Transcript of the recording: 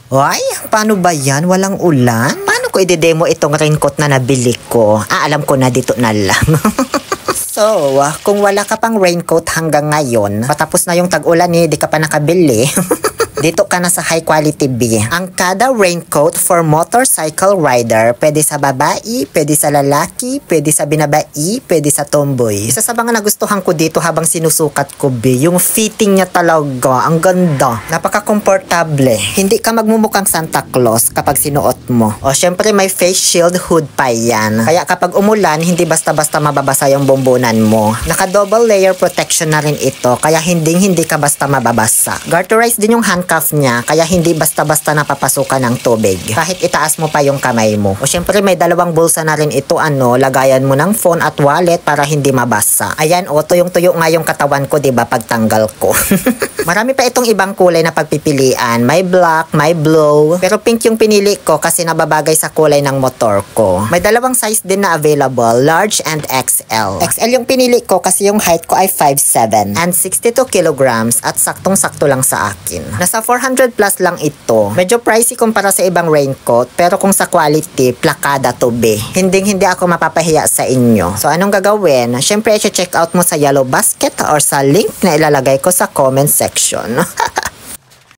Ay, paano ba yan? Walang ulan? Paano ko i-demo itong raincoat na nabili ko? Alam ko na, dito na lang. So, kung wala ka pang raincoat hanggang ngayon, patapos na yung tag-ulan di ka pa nakabili. Dito ka na sa high quality B. Ang kada raincoat for motorcycle rider, pwede sa babae, pwede sa lalaki, pwede sa binabai, pwede sa tomboy. Isa sa mga nagustuhan ko dito habang sinusukat ko B, yung fitting niya talaga, ang ganda. Napaka-komportable. Hindi ka magmumukhang Santa Claus kapag sinuot mo. O syempre may face shield hood pa yan. Kaya kapag umulan, hindi basta-basta mababasa yung bumbunan mo. Naka-double layer protection na rin ito, kaya hindi ka basta mababasa. Garterized din yung handcuff niya, kaya hindi basta-basta napapasukan ng tubig. Kahit itaas mo pa yung kamay mo. O syempre may dalawang bulsa na rin ito, lagayan mo ng phone at wallet para hindi mabasa. Ayan, tuyong-tuyo nga yung katawan ko, diba, pagtanggal ko. Marami pa itong ibang kulay na pagpipilian. May black, may blue. Pero pink yung pinili ko kasi nababagay sa kulay ng motor ko. May dalawang size din na available, large and XL. XL yung pinili ko kasi yung height ko ay 5'7" and 62 kilograms at saktong-sakto lang sa akin. Nasa 400 plus lang ito. Medyo pricey kumpara sa ibang raincoat, pero kung sa quality, plakada to be. Hindi ako mapapahiya sa inyo. So anong gagawin? Syempre, i-check out mo sa Yellow Basket or sa link na ilalagay ko sa comment section.